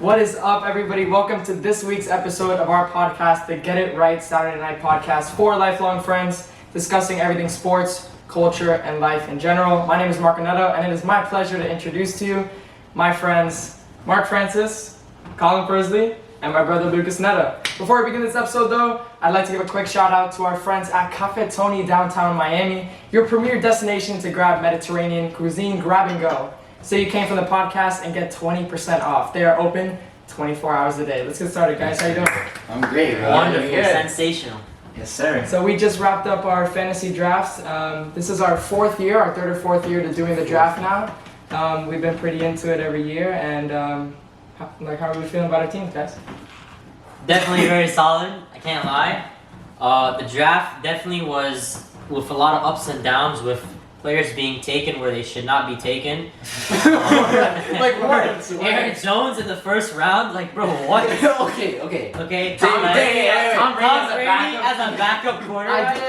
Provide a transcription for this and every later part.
What is up, everybody? Welcome to this week's episode of our podcast, the Get It Right Saturday Night Podcast for lifelong friends, discussing everything sports, culture, and life in general. My name is Mark Neto, and it is my pleasure to introduce to you my friends Mark Francis, Colin Persley, and my brother Lucas Neto. Before we begin this episode, though, I'd like to give a quick shout out to our friends at Cafe Tony downtown Miami, your premier destination to grab Mediterranean cuisine grab and go. Say you came from the podcast and get 20% off. They are open 24 hours a day. Let's get started, guys. How you doing? I'm great, bro. Wonderful, sensational. Yes, sir. So we just wrapped up our fantasy drafts. This is our third or fourth year to doing the draft now. We've been pretty into it every year, and how are we feeling about our teams, guys? Definitely very solid, I can't lie. The draft definitely was with a lot of ups and downs, with players being taken where they should not be taken. Like what? Aaron Jones in the first round, like bro, what? Okay. Tom Brady as a backup quarterback.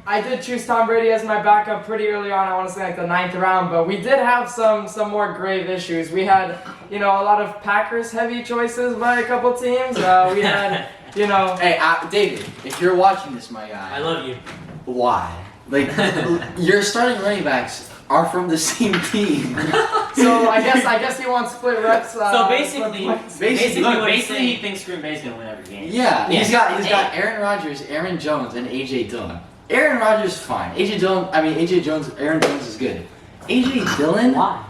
I did choose Tom Brady as my backup pretty early on. I want to say like the 9th round, but we did have some more grave issues. We had a lot of Packers heavy choices by a couple teams. We had Hey, David, if you're watching this, my guy, I love you. Why? Like, your starting running backs are from the same team. So I guess he wants split reps. So basically he thinks Green Bay's gonna win every game. Yeah, he's got Aaron Rodgers, Aaron Jones, and AJ Dillon. Aaron Rodgers fine. Aaron Jones is good. AJ Dillon, Why?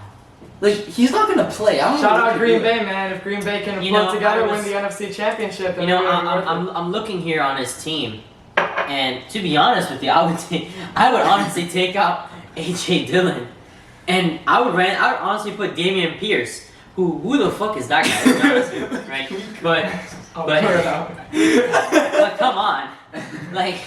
like he's not gonna play. I don't Shout know out Green Bay, man. If Green Bay can put together, win the NFC Championship. Then I'm looking here on his team, and to be honest with you, I would honestly take out AJ Dillon, and I would honestly put Dameon Pierce. Who the fuck is that guy? To be honest with you, right? But come on, like.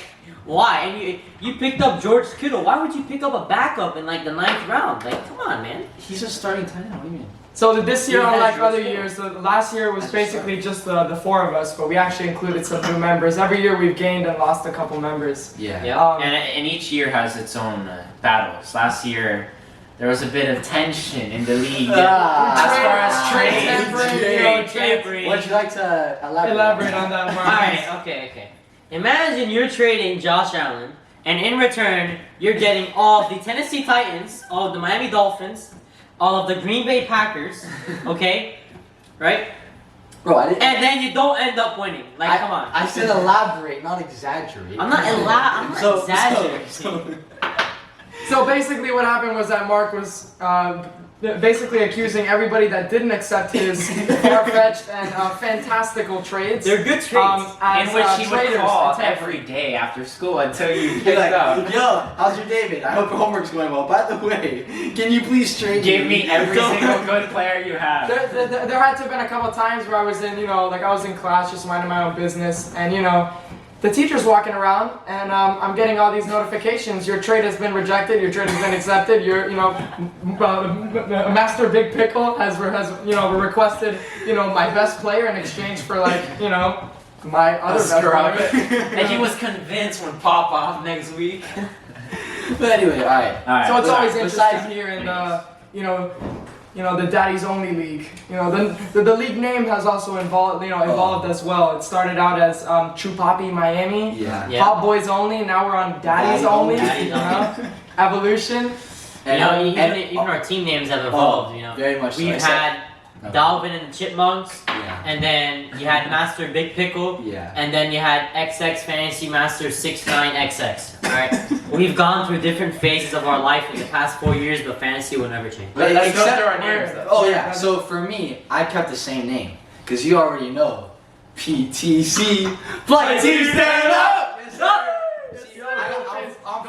Why? And you picked up George Kittle. Why would you pick up a backup in like the 9th round? Like, come on, man. He's a starting tight end. What do you mean? So this year, unlike other years, the last year was basically just the four of us, but we actually included some new members. Every year we've gained and lost a couple members. Yeah. And each year has its own battles. Last year, there was a bit of tension in the league as far as trades. Would you like to Elaborate on that, Mark? Alright, okay. Imagine you're trading Josh Allen, and in return, you're getting all of the Tennessee Titans, all of the Miami Dolphins, all of the Green Bay Packers, okay? Right? Bro, and then you don't end up winning. Like, come on. I said elaborate, not exaggerate. I'm not exaggerating. So basically what happened was that Mark was basically accusing everybody that didn't accept his far-fetched and fantastical trades. They're good trades. In which he would call every day after school until you picked up. Yo, how's your day, I hope your homework's going well. By the way, can you please trade Give me every single good player you have. There had to have been a couple times where I was in class just minding my own business, and the teacher's walking around, and I'm getting all these notifications. Your trade has been rejected. Your trade has been accepted. Master Big Pickle has requested my best player in exchange for my other best player. And he was convinced when pop off next week. But anyway, all right. So it's always interesting here in the Daddy's Only League. The league name has also evolved as well. It started out as Chupapi Miami, Hot Boys Only. Now we're on Daddy's Only. Evolution. Even our team names have evolved. Very much. We've had Dalvin and the Chipmunks, and then you had Master Big Pickle, and then you had XX Fantasy Master 69XX. Right? We've gone through different phases of our life in the past 4 years, but fantasy will never change. But let's go through our names, though. Oh yeah. So for me, I kept the same name because you already know PTC. Flight Team Stand Up. I'm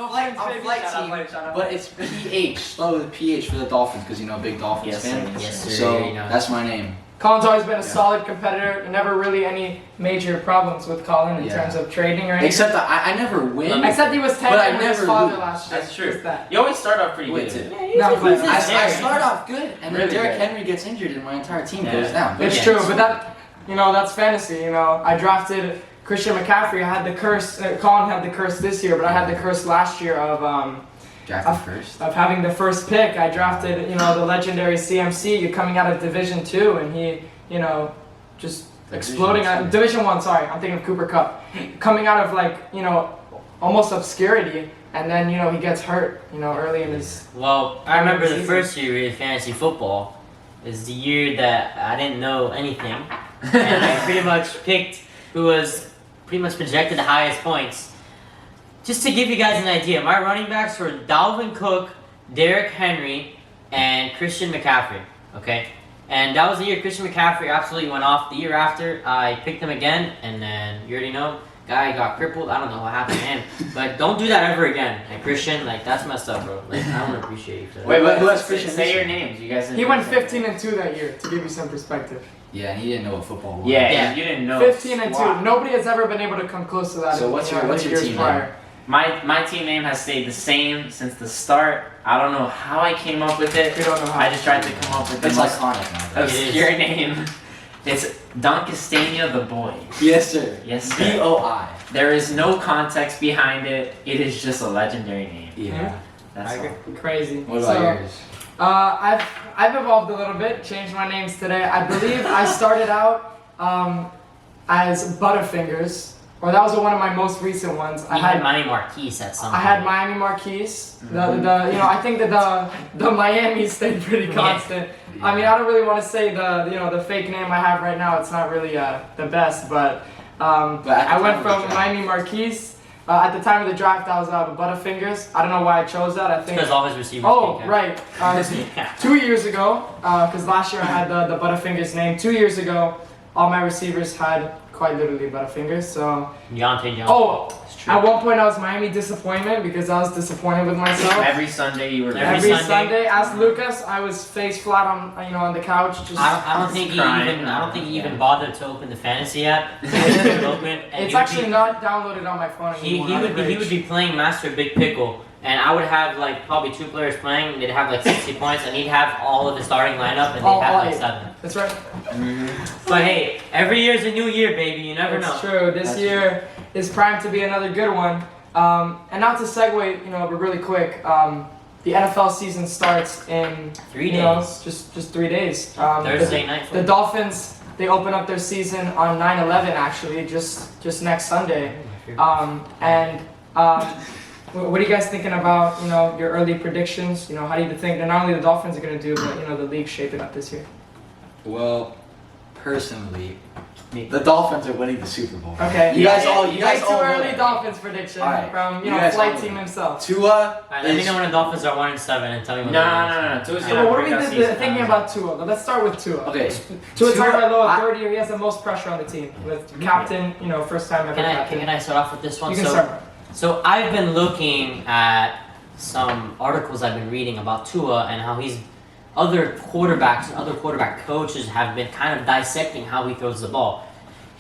flight team, but it's PH. Slow with PH for the Dolphins because big Dolphins fan. Yes, sir. So that's my name. Colin's always been a solid competitor. Never really any major problems with Colin in terms of trading or anything. Except that I never win. Except he was 10 but I with never his father lose. last year. That's true. That. You always start off pretty good. I start off good, and then Really Derrick good. Henry gets injured, and my entire team goes down. It's true, but that's fantasy. I drafted Christian McCaffrey. I had the curse. Colin had the curse this year, but I had the curse last year of having the first pick. I drafted the legendary CMC coming out of Division II, and he just exploding. Division One, sorry, I'm thinking of Cooper Cup, coming out of almost obscurity, and then he gets hurt, early in his. Well, I remember the first year in fantasy football is the year that I didn't know anything, and I pretty much picked who was pretty much projected the highest points. Just to give you guys an idea, my running backs were Dalvin Cook, Derrick Henry, and Christian McCaffrey. Okay, and that was the year Christian McCaffrey absolutely went off. The year after, I picked him again, and then you already know. Guy got crippled. I don't know what happened to him, but don't do that ever again. And Christian, that's messed up, bro. I don't appreciate you for that. Wait, who has Christian? Say your names. You guys. He went 15-2 that year, to give you some perspective. Yeah, and he didn't know what football was. Yeah, you didn't know. 15-2. Nobody has ever been able to come close to that. So what's your team name? My team name has stayed the same since the start. I don't know how I came up with it. We don't know how. I just tried to come up with the It's most iconic now. obscure name. It's Don Castagna the Boy. Yes, sir. Yes, sir. B-O-I. There is no context behind it. It is just a legendary name. Yeah. That's all. Crazy. What about yours? I've evolved a little bit, changed my names today. I believe I started out as Butterfingers, or that was one of my most recent ones. I had Miami Marquise at some point. I had Miami Marquise. I think that the Miami stayed pretty constant. I mean, I don't really want to say the fake name I have right now. It's not really the best, but I went from Miami Marquise. At the time of the draft, I was Butterfingers. I don't know why I chose that. I think because all his receivers. Oh, right. 2 years ago, because last year I had the Butterfingers name. 2 years ago, all my receivers had quite literally Butterfingers. So. Deontay Jones. Oh. At one point, I was Miami Disappointment because I was disappointed with myself. Every Sunday you were there. Every Sunday, ask Lucas. I was face flat on the couch. Just I don't think he even bothered to open the fantasy app. It's actually not downloaded on my phone anymore. He would be playing Master Big Pickle, and I would have probably 2 players playing. And they'd have 60 points, and he'd have all of his starting lineup, and they'd have 7. That's right. Mm-hmm. But hey, every year's a new year, baby. You never know. It's true. This year is primed to be another good one. And not to segue, but really quick. The NFL season starts in 3 days. Just 3 days. Thursday night. The Dolphins, they open up their season on 9/11 actually, just next Sunday. What are you guys thinking about, your early predictions? How do you think that not only the Dolphins are going to do, but, the league's shaping up this year? Well, personally, the Dolphins are winning the Super Bowl. Okay. You guys all too early know. Dolphins prediction from, flight team himself. Tua. Let me know when the Dolphins are 1-7 and tell me when. No. So what are we thinking about Tua? Let's start with Tua. Okay. Tua Tagovailoa, third year, he has the most pressure on the team. With captain, first time ever captain. Can I start off with this one? You can start. So I've been looking at some articles I've been reading about Tua and how other quarterbacks and other quarterback coaches have been kind of dissecting how he throws the ball.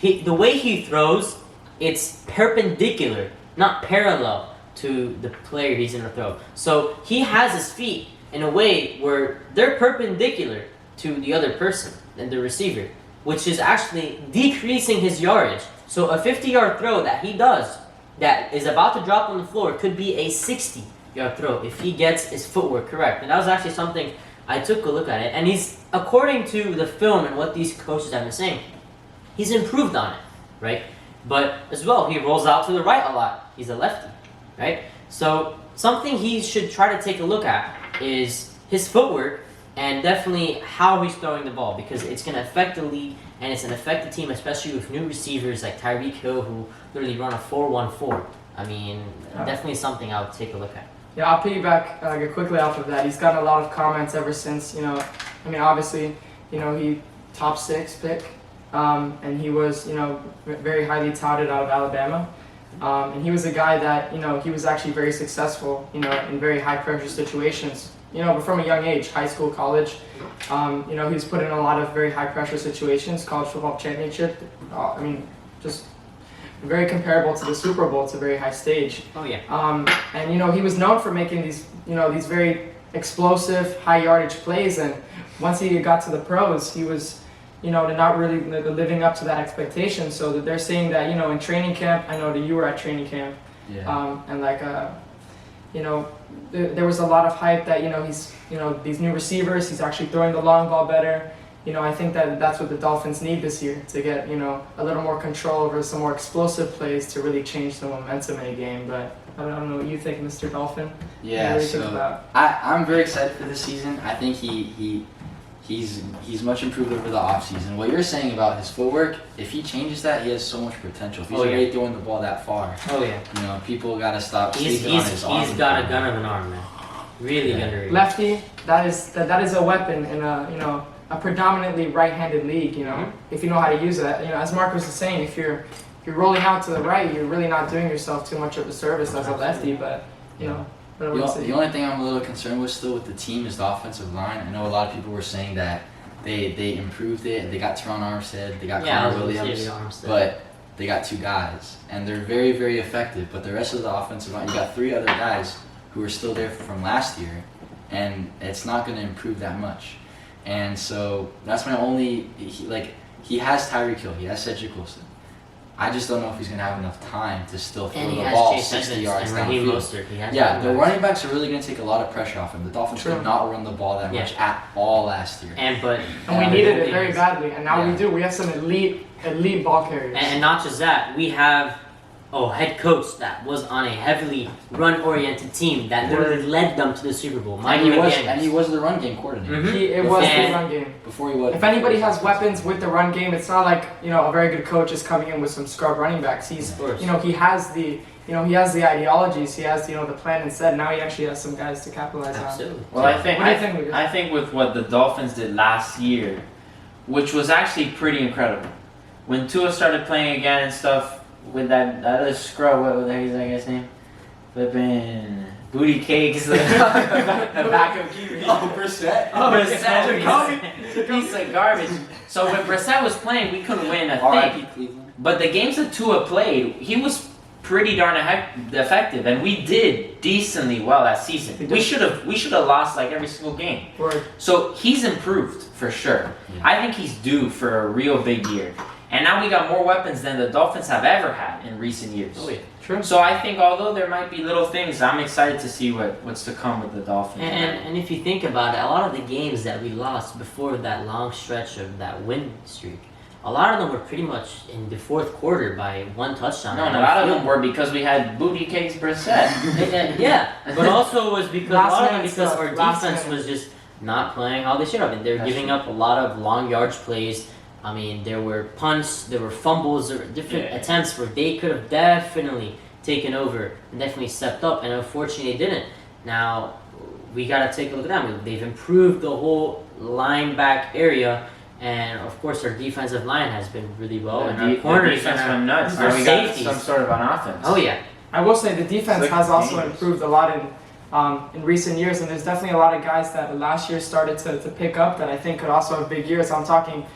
The way he throws, it's perpendicular, not parallel to the player he's going to throw. So he has his feet in a way where they're perpendicular to the other person and the receiver, which is actually decreasing his yardage. So a 50-yard throw that he does that is about to drop on the floor could be a 60-yard throw if he gets his footwork correct. And that was actually something I took a look at it. And he's, according to the film and what these coaches have been saying, he's improved on it, right? But as well, he rolls out to the right a lot. He's a lefty, right? So something he should try to take a look at is his footwork and definitely how he's throwing the ball, because it's going to affect the league and it's going to affect the team, especially with new receivers like Tyreek Hill, who literally run a 4.14. I mean, definitely something I would take a look at. Yeah, I'll piggyback quickly off of that. He's gotten a lot of comments ever since, obviously, he top 6 pick, and he was, very highly touted out of Alabama. And he was a guy that, he was actually very successful, in very high pressure situations, but from a young age, high school, college. He was put in a lot of very high pressure situations, college football championship. Just very comparable to the Super Bowl. It's a very high stage. Oh yeah. And he was known for making these, these very explosive, high yardage plays. And once he got to the pros, he was, not really living up to that expectation. So that they're saying that, in training camp, I know that you were at training camp. Yeah. There was a lot of hype that, he's, these new receivers, he's actually throwing the long ball better. I think that's what the Dolphins need this year to get, a little more control over some more explosive plays to really change the momentum in a game. But I don't know what you think, Mr. Dolphin. Yeah, What do you think about? I'm very excited for this season. I think he's much improved over the offseason. What you're saying about his footwork, if he changes that, he has so much potential. If he's already throwing the ball that far, people gotta stop sleeping on his arm. He's got a gun of an arm, man. Really underrated. Lefty, that is a weapon in a predominantly right-handed league. If you know how to use it. As Marcus was saying, if you're rolling out to the right, you're really not doing yourself too much of a service as a lefty. But The only thing I'm a little concerned with still with the team is the offensive line. I know a lot of people were saying that they improved it. They got Teron Armstead, they got Connor Williams, but they got 2 guys, and they're very, very effective. But the rest of the offensive line, you got 3 other guys who are still there from last year, and it's not going to improve that much. And so that's my only. He has Tyreek Hill, he has Cedric Wilson. I just don't know if he's going to have enough time to still throw the ball 60 yards downfield. The running backs are really going to take a lot of pressure off him. The Dolphins could not run the ball that much at all last year. And we needed it very badly, and now we do. We have some elite ball carriers. And not just that, we have a head coach that was on a heavily run-oriented team that literally led them to the Super Bowl. And he was the run game coordinator. It was the run game. Before he was. If anybody has weapons with the run game, it's not like a very good coach is coming in with some scrub running backs. He has the ideologies, he has the plan instead. Now he actually has some guys to capitalize on. Well, I think with what the Dolphins did last year, which was actually pretty incredible, when Tua started playing again and stuff. With that other scrub, what was that guy's name? Flipping booty cakes, the backup keeper. Oh, Brissett. Brissett. Piece of garbage. So when Brissett was playing, we couldn't win a thing. But the games that Tua played, he was pretty darn effective, and we did decently well that season. We should have lost like every single game. Right. So he's improved for sure. Yeah. I think he's due for a real big year. And now we got more weapons than the Dolphins have ever had in recent years. Oh yeah, true. So I think although there might be little things, I'm excited to see what's to come with the Dolphins. And if you think about it, a lot of the games that we lost before that long stretch of that win streak, a lot of them were pretty much in the 4th quarter by 1 touchdown. No, a lot of them were because we had booty cakes Brissett. Yeah, but also it was because our defense was just not playing how they should have been. They were giving up a lot of long yardage plays. I mean, there were punts, there were fumbles, there were different attempts where they could have definitely taken over and definitely stepped up, and unfortunately they didn't. Now, we got to take a look at them. They've improved the whole line back area, and of course our defensive line has been really well, and our corners and our safeties. Some sort of an offense. Oh yeah. I will say the defense has also improved a lot in recent years, and there's definitely a lot of guys that last year started to pick up that I think could also have big years. I'm talking,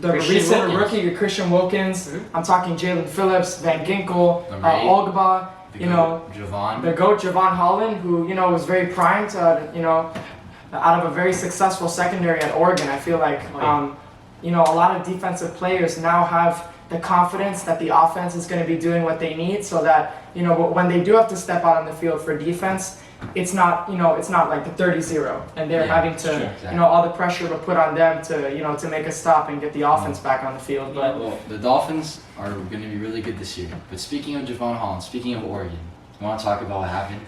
the recent rookie Christian Wilkins. Mm-hmm. I'm talking Jalen Phillips, Van Ginkel, Ogba. The GOAT Javon Holland, who was very primed. Out of a very successful secondary at Oregon. I feel like a lot of defensive players now have the confidence that the offense is going to be doing what they need, so that when they do have to step out on the field for defense, it's not like the 30-0, and they're having to all the pressure to put on them to make a stop and get the offense back on the field. But well, the Dolphins are going to be really good this year. But speaking of Javon Holland, speaking of Oregon, you want to talk about what happened?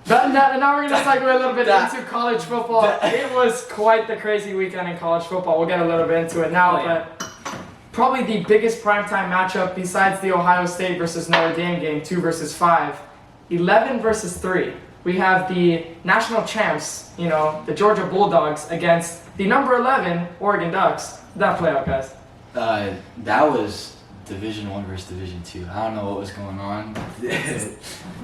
Now we're going to segue a little bit into college football. It was quite the crazy weekend in college football. We'll get a little bit into it now, but probably the biggest primetime matchup besides the Ohio State versus Notre Dame game, 2 versus 5, 11 versus 3. We have the national champs, the Georgia Bulldogs against the number 11 Oregon Ducks. How'd that play out, guys? That was Division 1 versus Division 2. I don't know what was going on.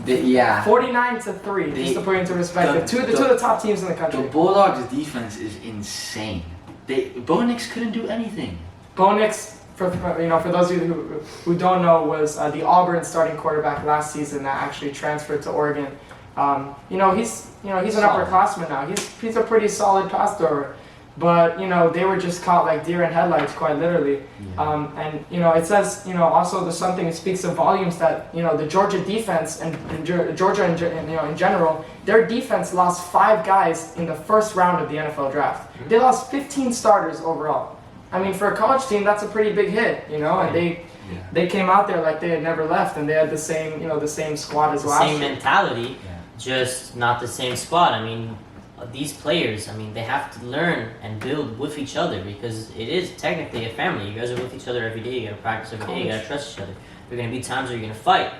49-3, just to put it into perspective. Two of the top teams in the country. The Bulldogs' defense is insane. Bo Nix couldn't do anything. Bo Nix, for those of you who don't know, was the Auburn starting quarterback last season that actually transferred to Oregon. He's an upperclassman now. He's a pretty solid pass thrower. but they were just caught like deer in headlights, quite literally. And it says also there's something that speaks of volumes that the Georgia defense and Georgia in general, their defense lost 5 guys in the first round of the NFL draft. They lost 15 starters overall. I mean, for a college team, that's a pretty big hit, and they came out there like they had never left, and they had the same squad as last year. Same mentality, just not the same squad. I mean, these players, they have to learn and build with each other because it is technically a family. You guys are with each other every day. You gotta practice every day. You gotta trust each other. There are gonna be times where you're gonna fight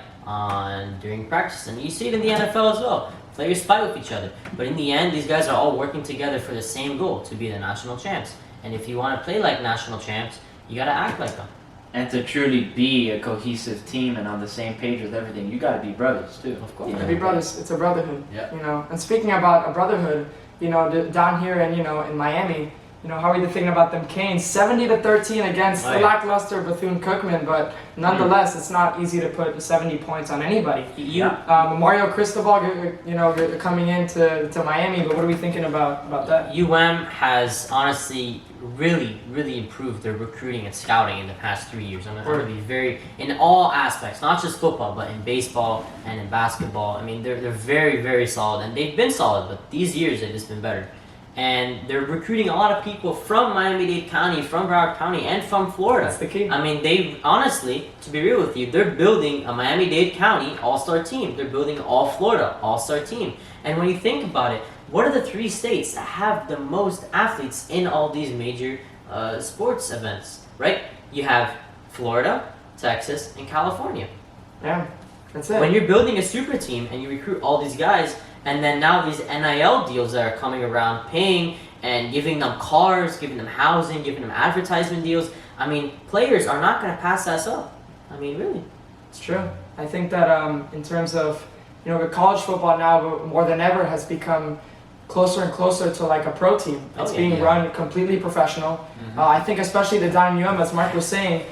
during practice, and you see it in the NFL as well. Players fight with each other, but in the end, these guys are all working together for the same goal: to be the national champs. And if you want to play like national champs, you gotta act like them. And to truly be a cohesive team and on the same page with everything, you got to be brothers too. Of course. Be brothers. It's a brotherhood. Yeah. And speaking about a brotherhood, down here and in Miami, how are you thinking about them Canes? 70-13 against the lackluster Bethune-Cookman, but nonetheless, it's not easy to put 70 points on anybody. Mario Cristobal, coming into Miami, but what are we thinking about that? Has honestly really improved their recruiting and scouting in the past 3 years. I'm going to be very, in all aspects, not just football, but in baseball and in basketball. They're very, very solid, and they've been solid, but these years they've just been better. And they're recruiting a lot of people from Miami-Dade County, from Broward County, and from Florida. That's the key. They honestly, to be real with you, they're building a Miami-Dade County all-star team. They're building all Florida all-star team. And when you think about it, what are the 3 states that have the most athletes in all these major sports events, right? You have Florida, Texas, and California. Yeah, that's it. When you're building a super team and you recruit all these guys, and then now these NIL deals that are coming around, paying and giving them cars, giving them housing, giving them advertisement deals, players are not going to pass us up. Really. It's true. I think that in terms of, the college football now more than ever has become closer and closer to like a pro team. It's being run completely professional. Mm-hmm. I think especially the down in UM, as Mark was saying,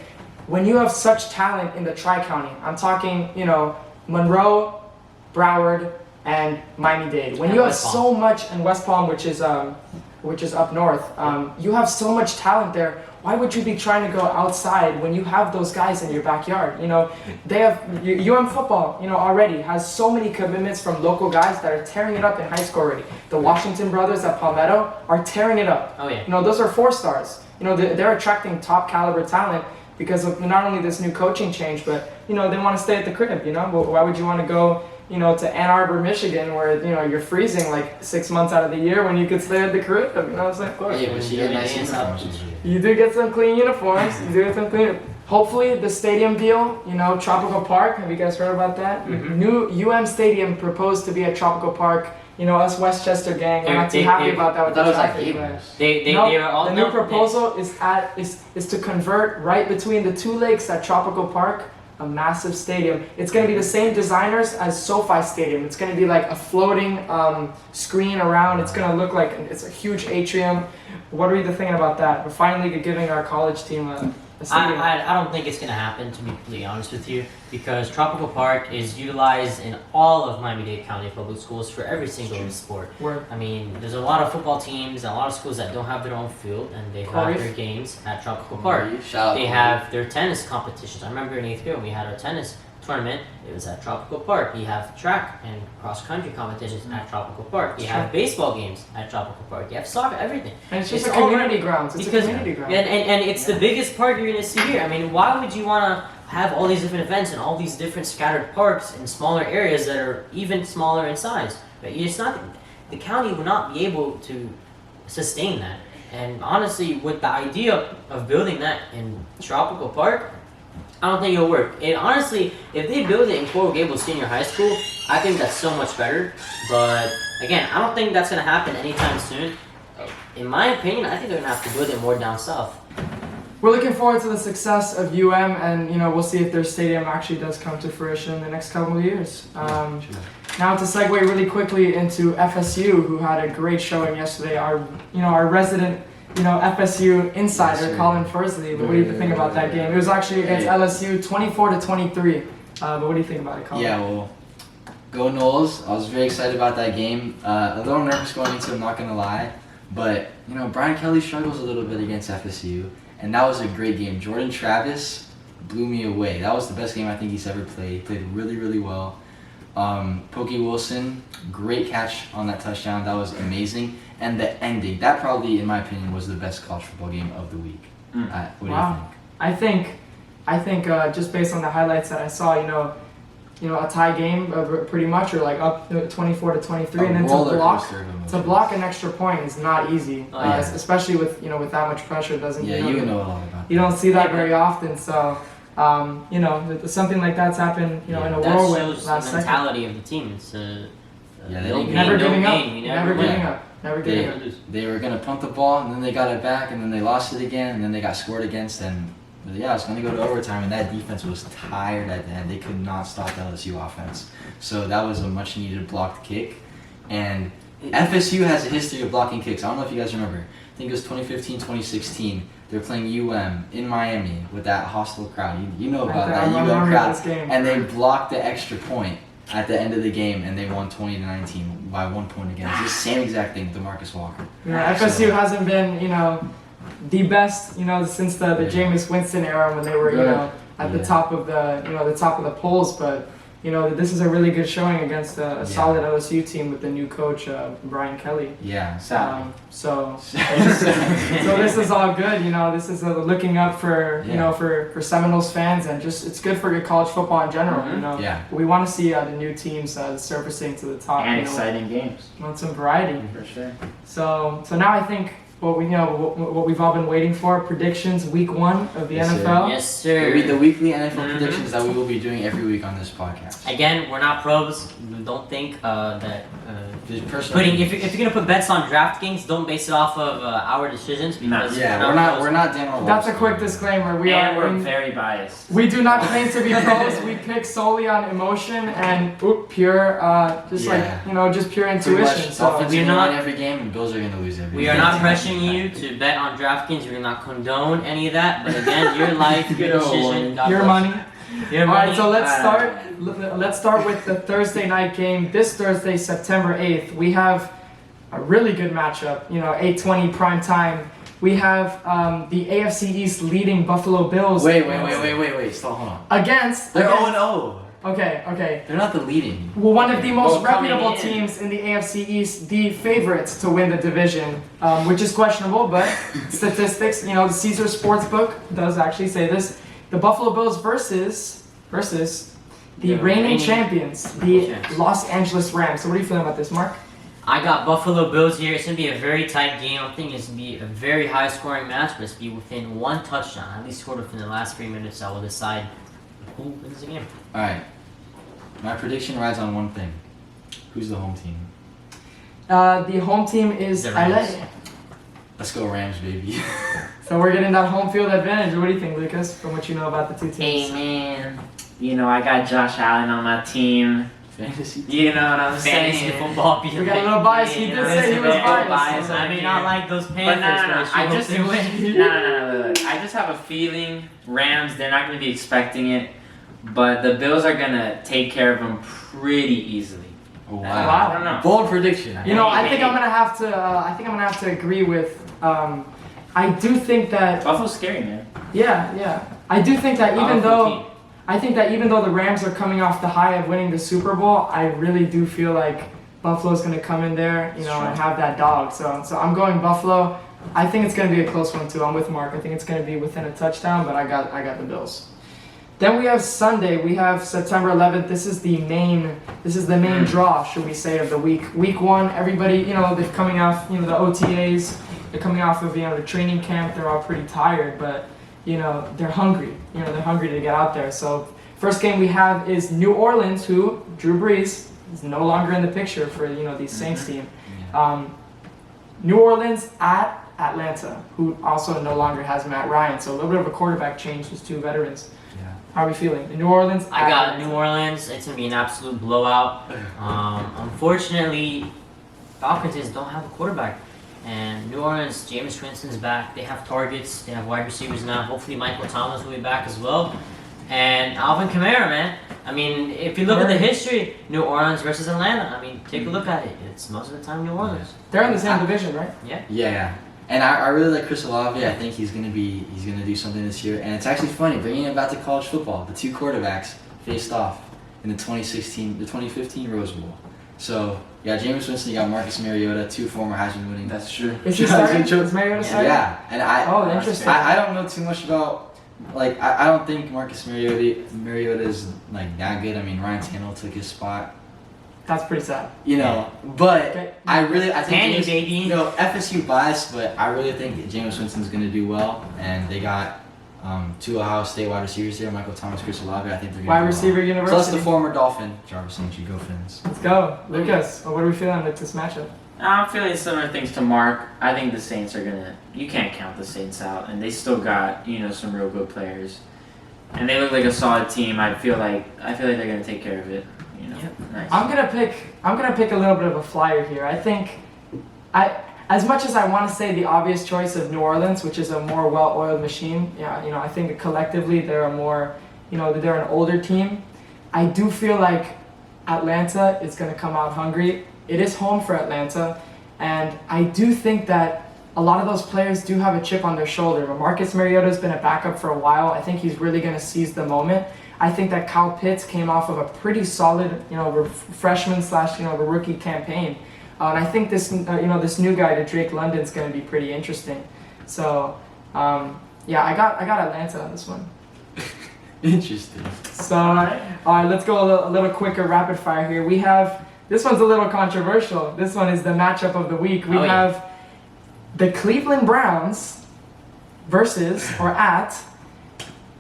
when you have such talent in the Tri-County, I'm talking, Monroe, Broward, and Miami-Dade. When you have so much in West Palm, which is up north, you have so much talent there. Why would you be trying to go outside when you have those guys in your backyard? They have UM football. Already has so many commitments from local guys that are tearing it up in high school already. The Washington brothers at Palmetto are tearing it up. Oh yeah. Those are 4 stars. They're attracting top caliber talent because of not only this new coaching change, but they want to stay at the crib. Why would you want to go? To Ann Arbor, Michigan, where you're freezing like 6 months out of the year when you could stay at the crib. Of course. Yeah, but you get nice uniforms. You do get some clean uniforms. You do get some clean. Hopefully, the stadium deal. Tropical Park. Have you guys heard about that? Mm-hmm. New UM Stadium proposed to be at Tropical Park. Us Westchester gang, we're not too happy about that with the traffic. The new proposal is to convert right between the 2 lakes at Tropical Park. A massive stadium. It's going to be the same designers as SoFi Stadium. It's going to be like a floating screen around. It's going to look like it's a huge atrium. What are you thinking about that? We're finally giving our college team a stadium. I don't think it's going to happen, to be completely honest with you, because Tropical Park is utilized in all of Miami-Dade County public schools for every single sport. There's a lot of football teams and a lot of schools that don't have their own field, and they have their games at Tropical Park. They have their tennis competitions. I remember in 8th grade when we had our tennis tournament, it was at Tropical Park. You have track and cross-country competitions at Tropical Park. You have baseball games at Tropical Park. You have soccer, everything. And it's just a community grounds. It's a community ground. And it's the biggest park you're going to see here. Why would you want to have all these different events and all these different scattered parks in smaller areas that are even smaller in size? But it's not, the county will not be able to sustain that. And honestly, with the idea of building that in Tropical Park, I don't think it'll work. And honestly, if they build it in Coral Gables Senior High School, I think that's so much better. But again, I don't think that's going to happen anytime soon. In my opinion, I think they're going to have to build it more down south. We're looking forward to the success of UM, and we'll see if their stadium actually does come to fruition in the next couple of years. Now to segue really quickly into FSU, who had a great showing yesterday. Our resident FSU insider, Colin Fursley. But what do you think about that game? It was actually against LSU, 24-23. But what do you think about it, Colin? Yeah, well, go Noles. I was very excited about that game. A little nervous going into it, I'm not going to lie. But, Brian Kelly struggles a little bit against FSU, and that was a great game. Jordan Travis blew me away. That was the best game I think he's ever played. He played really, really well. Pokey Wilson, great catch on that touchdown. That was amazing. And the ending, that probably, in my opinion, was the best college football game of the week. What do you think? I think just based on the highlights that I saw, a tie game pretty much, or like up 24-23, and then to block an extra point is not easy, especially with with that much pressure. Doesn't you know a lot about you don't see that very often. So something like that's happened in a whirlwind last second. The mentality of the team. It's never giving up. They were gonna punt the ball, and then they got it back, and then they lost it again, and then they got scored against, and it's going to go to overtime, and that defense was tired at the end. They could not stop the LSU offense. So that was a much-needed blocked kick. And FSU has a history of blocking kicks. I don't know if you guys remember. I think it was 2015, 2016. They were playing UM in Miami with that hostile crowd. You know about that UM crowd. And they blocked the extra point at the end of the game, and they won 20-19 by 1 point again. It's the same exact thing with DeMarcus Walker. FSU hasn't been, the best, since the Jameis Winston era when they were, at the top of the polls. But this is a really good showing against a solid LSU team with the new coach Brian Kelly. Yeah, so this is all good. This is looking up for for Seminoles fans, and just it's good for college football in general. We want to see the new teams surfacing to the top and exciting games. Want some variety for sure. So now I think. What we've all been waiting for, predictions, week 1 of the NFL. Yes, sir. It'll be the weekly NFL predictions that we will be doing every week on this podcast. Again, we're not pros. Don't think that if you're gonna put bets on DraftKings, don't base it off of our decisions because we're not Daniel. That's a quick disclaimer. We're very biased. We do not claim to be pros. We pick solely on emotion and pure, just pure intuition. So we're not every game, and Bills are gonna lose every game. We are not pressuring you to bet on DraftKings. We're not condone any of that. But again, your life, your decision, your money. All right, so let's start. Let's start with the Thursday night game. This Thursday, September 8th, we have a really good matchup. 8:20 prime time. We have the AFC East leading Buffalo Bills. Wait. Stop, hold on. They're 0-0. Okay. They're not the leading. Well, one of the most reputable teams in the AFC East, the favorites to win the division, which is questionable, but statistics, the Caesar Sportsbook does actually say this. The Buffalo Bills versus the reigning champions, the Los Angeles Rams. So what are you feeling about this, Mark? I got Buffalo Bills here. It's going to be a very tight game. I think it's going to be a very high-scoring match, but it's going to be within one touchdown. At least scored within the last 3 minutes. I will decide who wins the game. All right. My prediction rides on one thing. Who's the home team? The home team is LA. Let's go Rams, baby. So we're getting that home field advantage. What do you think, Lucas, from what you know about the two teams? Hey, man. I got Josh Allen on my team. Fantasy? You know what I'm saying? Fantasy football. We got a little bias. He did say he was biased. I mean, not like those Panthers. No. I just have a feeling Rams, they're not going to be expecting it. But the Bills are going to take care of them pretty easily. Oh, wow. I don't know. Bold prediction. I think I'm going to have to agree with I do think that Buffalo's scary, man. Yeah. I do think that even though the Rams are coming off the high of winning the Super Bowl, I really do feel like Buffalo's going to come in there, and have that dog. So I'm going Buffalo. I think it's going to be a close one too. I'm with Mark. I think it's going to be within a touchdown, but I got the Bills. Then we have Sunday. We have September 11th. This is the main draw, should we say, of the week. Week 1, everybody, they're coming off, the OTAs. They're coming off of, the training camp. They're all pretty tired, but, they're hungry. They're hungry to get out there. So first game we have is New Orleans, who Drew Brees is no longer in the picture for, these Saints team. New Orleans at Atlanta, who also no longer has Matt Ryan. So a little bit of a quarterback change with two veterans. How are we feeling? New Orleans? I got New Orleans. It's going to be an absolute blowout. Unfortunately, Falcons just don't have a quarterback. And New Orleans, Jameis Winston's back. They have targets. They have wide receivers now. Hopefully Michael Thomas will be back as well. And Alvin Kamara, man. I mean, if you look at the history, New Orleans versus Atlanta. I mean, take a look at it. It's most of the time New Orleans. They're in the same division, right? Yeah. Yeah. And I really like Chris Olave. I think he's gonna do something this year. And it's actually funny bringing it back to college football. The two quarterbacks faced off in the 2015 Rose Bowl. So you got Jameis Winston, you got Marcus Mariota, two former Heisman winning. That's true. Is he starting? Is Mariota starting? Yeah. And interesting. I don't know too much about. Like I don't think Marcus Mariota is like that good. I mean Ryan Tannehill took his spot. That's pretty sad. You know, but Okay. I think Tanny, baby. You know, FSU biased, but I really think that Jameis Winston's going to do well, and they got two Ohio State wide receivers there, Michael Thomas, Chris Olave. I think they're going to Wide receiver university. Plus the former Dolphin, Jarvis St. Go Fins. Let's go, Lucas. What are we feeling with this matchup? I'm feeling similar things to Mark. I think the Saints are gonna. You can't count the Saints out, and they still got some real good players, and they look like a solid team. I feel like they're gonna take care of it. Nice. I'm gonna pick a little bit of a flyer here. I think, as much as I want to say the obvious choice of New Orleans, which is a more well-oiled machine. Yeah, I think collectively they're a more, they're an older team. I do feel like Atlanta is gonna come out hungry. It is home for Atlanta, and I do think that a lot of those players do have a chip on their shoulder. But Marcus Mariota's been a backup for a while. I think he's really going to seize the moment. I think that Kyle Pitts came off of a pretty solid, freshman / rookie campaign, and I think this, this new guy, to Drake London's going to be pretty interesting. So, I got Atlanta on this one. Interesting. So, all right, let's go a little quicker, rapid fire here. We have. This one's a little controversial. This one is the matchup of the week. We have the Cleveland Browns versus or at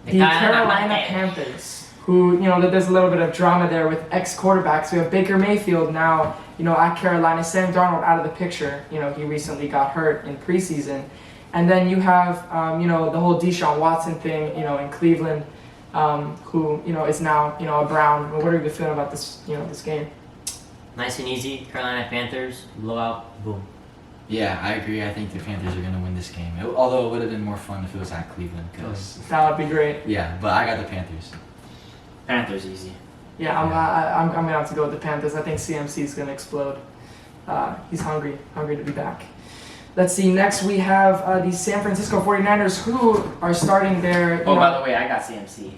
the Carolina Panthers, who, there's a little bit of drama there with ex-quarterbacks. We have Baker Mayfield now, at Carolina. Sam Darnold out of the picture. He recently got hurt in preseason. And then you have, the whole Deshaun Watson thing, in Cleveland, who, is now, a Brown. What are you feeling about this, this game? Nice and easy. Carolina Panthers, blowout, boom. Yeah, I agree. I think the Panthers are going to win this game. Although it would have been more fun if it was at Cleveland. That would be great. Yeah, but I got the Panthers. Panthers easy. Yeah, I'm going to have to go with the Panthers. I think CMC is going to explode. He's hungry to be back. Let's see. Next, we have the San Francisco 49ers, who are starting their. By the way, I got CMC.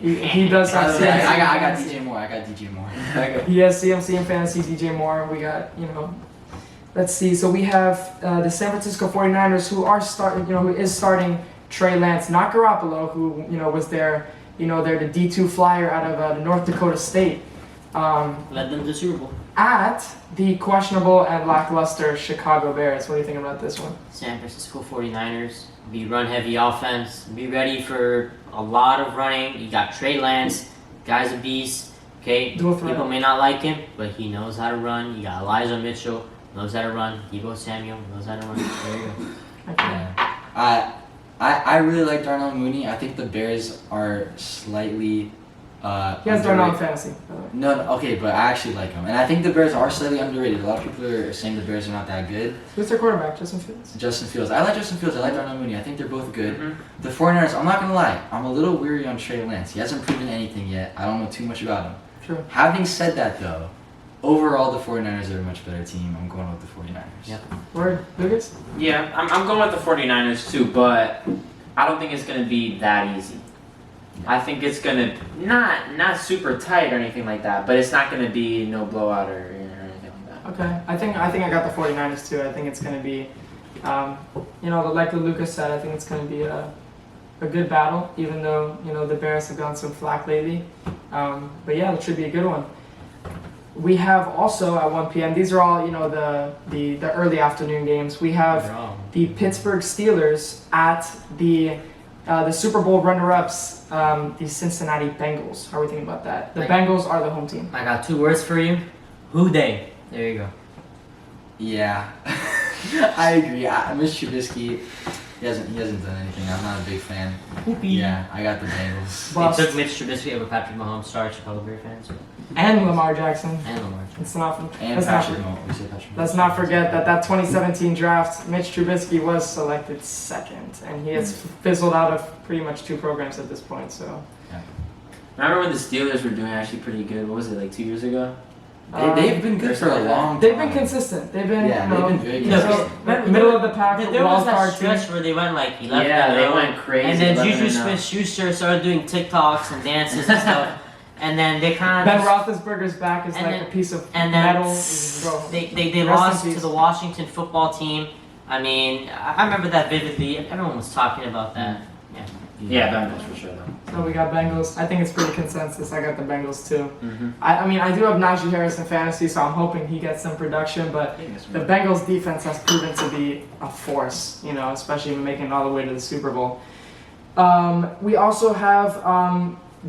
He does have CMC. I got DJ Moore. He has CMC in fantasy. DJ Moore. We got Let's see. So we have the San Francisco 49ers, who are who is starting Trey Lance, not Garoppolo, who was their they're the D2 flyer out of the North Dakota State. Led them to the Super Bowl. At the questionable and lackluster Chicago Bears. What do you think about this one? San Francisco 49ers, be run-heavy offense. Be ready for a lot of running. You got Trey Lance, guy's a beast. Okay, people may not like him, but he knows how to run. You got Elijah Mitchell, knows how to run. Deebo Samuel knows how to run. There you go. Okay. Yeah. I really like Darnell Mooney. I think the Bears are slightly. He has Darnell in fantasy. No, okay, but I actually like him, and I think the Bears are slightly underrated. A lot of people are saying the Bears are not that good. Who's their quarterback? Justin Fields. Justin Fields. I like Justin Fields. I like Darnell Mooney. I think they're both good. Mm-hmm. The 49ers. I'm not gonna lie. I'm a little weary on Trey Lance. He hasn't proven anything yet. I don't know too much about him. True. Having said that, though, overall the 49ers are a much better team. I'm going with the 49ers. Yep. Word, Lucas? Yeah, I'm going with the 49ers too, but I don't think it's going to be that easy. I think it's going to not super tight or anything like that, but it's not going to be no blowout or anything like that. Okay. I think I got the 49ers too. I think it's going to be, like Lucas said, I think it's going to be a good battle, even though, the Bears have gotten some flack lately. But yeah, it should be a good one. We have also at 1 p.m. These are all, the early afternoon games. We have the Pittsburgh Steelers at the Super Bowl runner-ups, the Cincinnati Bengals. How are we thinking about that? The Bengals are the home team. I got 2 words for you. Who they? There you go. Yeah, I agree. Mitch Trubisky, he hasn't done anything. I'm not a big fan. Whoopee. Yeah, I got the Bengals. They took Mitch Trubisky over Patrick Mahomes. Sorry, Chicago Bears fans. And Lamar Jackson. And Lamar. Let's not forget that 2017 draft, Mitch Trubisky was selected second, and he has fizzled out of pretty much 2 programs at this point. So Remember when the Steelers were doing actually pretty good? What was it, like 2 years ago? They've been good for a long time. They've been consistent. They've been, they've been very consistent. Middle of the pack. There was that stretch where they went like 11. Yeah, they went crazy. And then Juju Smith-Schuster started doing TikToks and dances and stuff. And then they kind of Ben Roethlisberger's back is like a piece of metal. They lost to the Washington football team. I mean, I remember that vividly. Everyone was talking about that. Yeah, Bengals for sure though. So we got Bengals. I think it's pretty consensus. I got the Bengals too. Mm-hmm. I mean, I do have Najee Harris in fantasy, so I'm hoping he gets some production. But the Bengals defense has proven to be a force, you know, especially making it all the way to the Super Bowl. We also have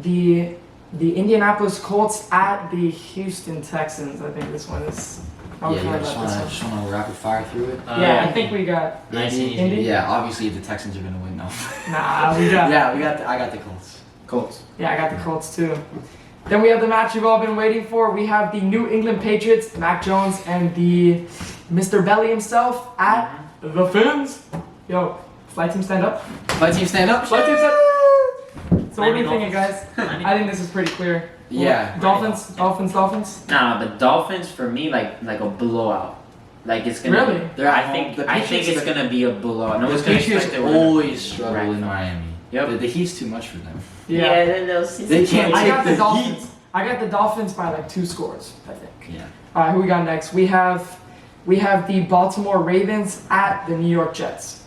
the Indianapolis Colts at the Houston Texans. I think this one is. Yeah, you just want to rapid fire through it? I think we got Indy. Yeah, obviously if the Texans are going to win, no. Nah, we got. I got the Colts. Yeah, I got the Colts too. Then we have the match you've all been waiting for. We have the New England Patriots, Mac Jones, and the Mr. Belly himself at the Fins. Yo, flight team stand up. Flight team stand up. Flight team stand up. So what are you thinking, guys? I think this is pretty clear. Yeah. Dolphins. Nah, but Dolphins for me like a blowout. Like it's gonna. Really? I think it's gonna be a blowout. No one's The gonna Patriots expect it. always struggle in Miami. Yep. The heat's too much for them. Yeah. then they'll see. They can't I got take the the Dolphins. heat. I got the Dolphins by like 2 scores, I think. Yeah. All right, who we got next? We have the Baltimore Ravens at the New York Jets.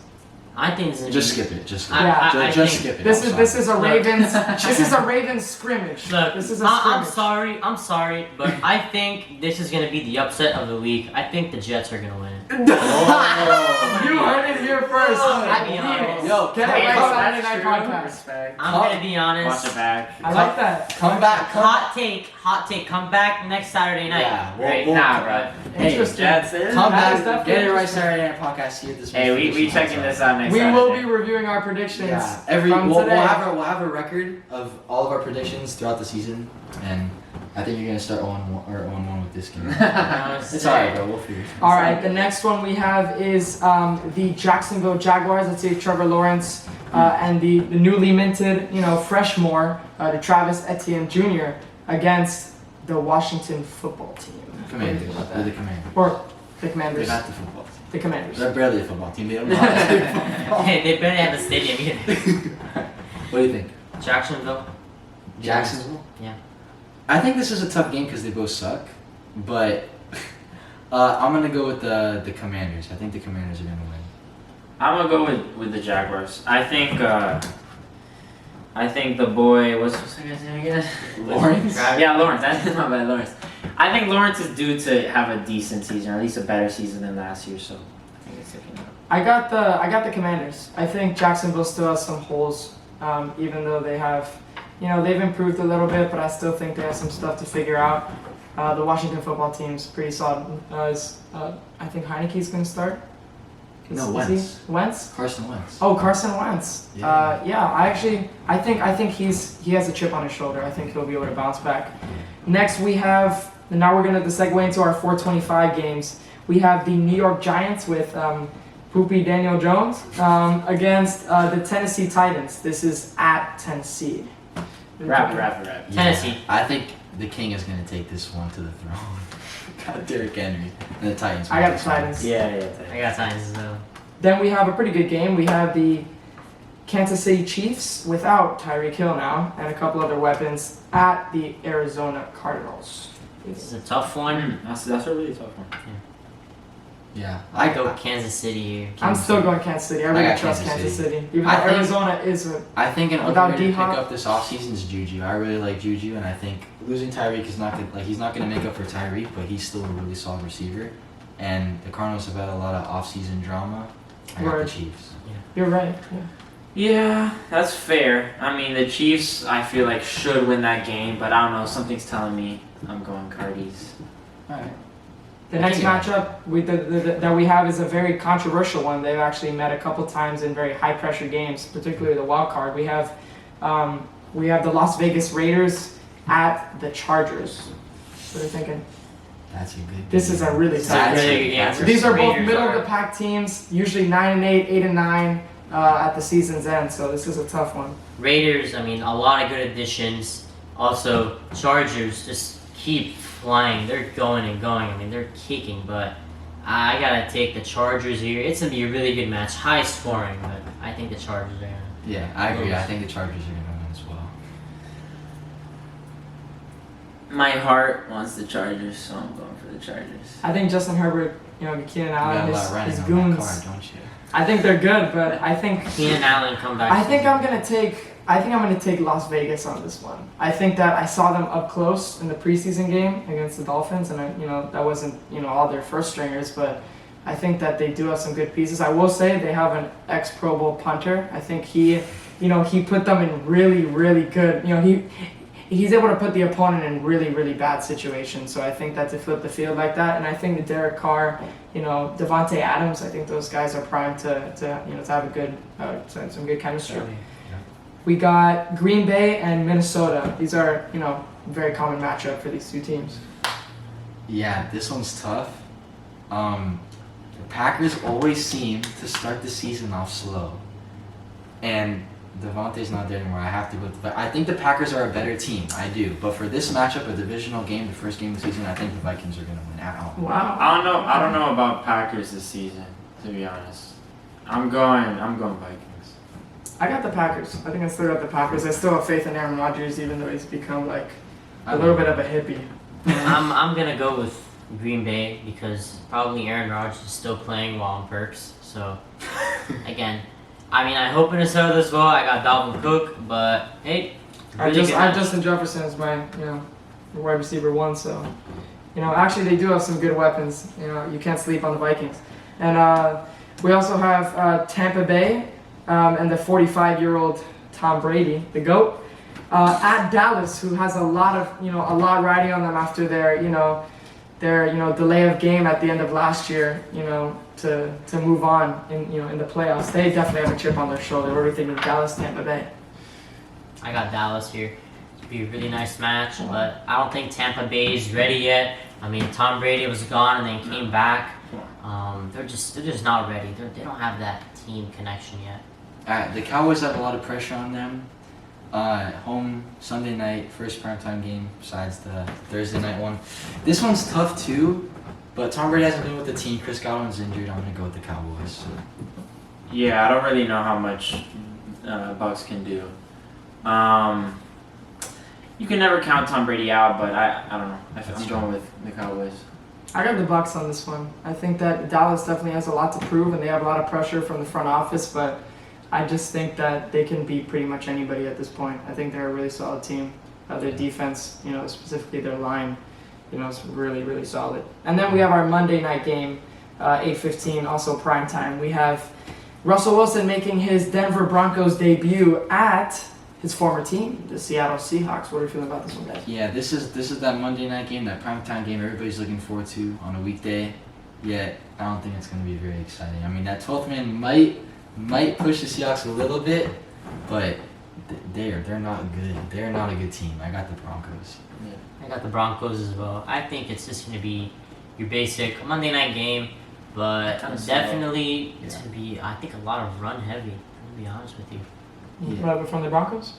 I think this is Just skip it. Just skip Yeah. it. Just skip it. This is a Ravens. This is a Ravens scrimmage. Look, This is a scrimmage. I'm sorry, but I think this is gonna be the upset of the week. I think the Jets are gonna win. You heard it here first. I'll be honest. Yo, Get it right, That's Saturday Night true. Podcast. Respect. I'm gonna be honest. Watch it back. I like that. Come back. Hot take. Come back next Saturday night. Yeah. Right, bro. Hey, Interesting. Jets. Come That is back. definitely Get it right interesting. Saturday Night Podcast here this week. Hey, we checking this out next We Saturday. will be reviewing our predictions. Yeah. from We'll today. have a record of all of our predictions throughout the season, and I think you're gonna start 0-1 with this game. It's alright, bro. We'll figure it out. All right, the next one we have is the Jacksonville Jaguars. Let's see, Trevor Lawrence and the newly minted, freshmore, the Travis Etienne Jr. against the Washington Football Team. Commanders. They're the Commanders. Or the Commanders. They're not the football team. The Commanders. They're barely a football team. They don't know how to play football. Hey, they better have a stadium either. What do you think? Jacksonville. Jacksonville? Yeah. I think this is a tough game because they both suck, but I'm gonna go with the Commanders. I think the Commanders are gonna win. I'm gonna go with the Jaguars. I think the boy, what's the guy's name again? Lawrence? Yeah, Lawrence. That's not bad, Lawrence. I think Lawrence is due to have a decent season, or at least a better season than last year. So I think it's looking up. I got the Commanders. I think Jacksonville still has some holes, even though they have, they've improved a little bit, but I still think they have some stuff to figure out. The Washington Football Team's pretty solid. I think Heineke's going to start. No, Is Wentz. he? Wentz? Carson Wentz. Oh, Carson Wentz. Yeah. I think he has a chip on his shoulder. I think he'll be able to bounce back. Next we have, now we're going to segue into our 425 games. We have the New York Giants with Poopy Daniel Jones against the Tennessee Titans. This is at Tennessee. Wrap. Tennessee. Yeah, I think the King is going to take this one to the throne. Got Derrick Henry and the Titans. I got the Titans. Yeah. I got Titans as well. Then we have a pretty good game. We have the Kansas City Chiefs without Tyreek Hill now and a couple other weapons at the Arizona Cardinals. This is a tough one. That's a really tough one. Yeah, I go Kansas City here. I'm still going Kansas City. I really got trust Kansas Kansas City. City. Even though I think- Arizona is a... I think an Without underrated D-Hop? pickup this offseason is Juju. I really like Juju, and I think losing Tyreek is not gonna, he's not going to make up for Tyreek, but he's still a really solid receiver. And the Cardinals have had a lot of offseason drama. I got the Word. Chiefs. You're right. Yeah. Yeah, that's fair. I mean, the Chiefs, I feel like, should win that game, but I don't know. Something's telling me I'm going Cardis. All right. The next matchup that we have is a very controversial one. They've actually met a couple times in very high-pressure games, particularly the wild card. We have the Las Vegas Raiders at the Chargers. What are you thinking? That's a good. This is a really tough That's game. a good game. These are both Raiders middle-of-the-pack teams, usually 9-8, 8-9. at the season's end. So this is a tough one. Raiders, I mean, a lot of good additions. Also, Chargers just keep flying. They're going and going. I mean, they're kicking, but I gotta take the Chargers here. It's gonna be a really good match, high scoring, but I think the Chargers are gonna. Yeah, I agree. I think the Chargers are gonna win as well. My heart wants the Chargers, so I'm going for the Chargers. I think Justin Herbert, Keenan Allen, his on goons. that card, don't you? I think they're good, but I think Keenan Allen come back. I think I'm gonna take Las Vegas on this one. I think that I saw them up close in the preseason game against the Dolphins, and that wasn't all their first stringers, but I think that they do have some good pieces. I will say they have an ex-Pro Bowl punter. I think he put them in really, really good. He's able to put the opponent in really, really bad situations. So I think that to flip the field like that, and I think that Derek Carr, Devontae Adams, I think those guys are primed to have a good some good chemistry. Yeah. We got Green Bay and Minnesota. These are very common matchup for these two teams. Yeah, this one's tough. The Packers always seem to start the season off slow, and Devontae's not there anymore. I have to go. But I think the Packers are a better team. I do. But for this matchup, a divisional game, the first game of the season, I think the Vikings are going to win at home. Wow. I don't know about Packers this season, to be honest. I'm going Vikings. I got the Packers. I think I still got the Packers. I still have faith in Aaron Rodgers, even though he's become like a little bit of a hippie. I'm gonna go with Green Bay because probably Aaron Rodgers is still playing while on perks. So again, I mean, I hope Minnesota does well. I got Dalvin Cook, but hey, I have Justin Jefferson as my wide receiver 1. So actually they do have some good weapons. You can't sleep on the Vikings. And we also have Tampa Bay and the 45-year-old Tom Brady, the GOAT, at Dallas, who has a lot riding on them after their delay of game at the end of last year, to move on in the playoffs. They definitely have a chip on their shoulder. What are we thinking? Dallas, Tampa Bay? I got Dallas here. It'd be a really nice match, but I don't think Tampa Bay is ready yet. I mean, Tom Brady was gone and then came back. They're just not ready. They don't have that team connection yet. The Cowboys have a lot of pressure on them. Home Sunday night, first primetime game besides the Thursday night one. This one's tough too, but Tom Brady hasn't been with the team. Chris Godwin's injured. I'm gonna go with the Cowboys. So. Yeah, I don't really know how much Bucks can do. You can never count Tom Brady out, but I don't know. I'm going with the Cowboys. I got the Bucks on this one. I think that Dallas definitely has a lot to prove, and they have a lot of pressure from the front office, but I just think that they can beat pretty much anybody at this point. I think they're a really solid team. Their defense, specifically their line, is really, really solid. And then we have our Monday night game, 8:15, also prime time. We have Russell Wilson making his Denver Broncos debut at his former team, the Seattle Seahawks. What are you feeling about this one, guys? Yeah, this is that Monday night game, that primetime game everybody's looking forward to on a weekday. Yet I don't think it's going to be very exciting. I mean, that 12th man might push the Seahawks a little bit, but they're not good. They're not a good team. I got the Broncos. Yeah. I got the Broncos as well. I think it's just going to be your basic Monday night game, but definitely it's going to be, I think, a lot of run heavy. I'm going to be honest with you. From the Broncos?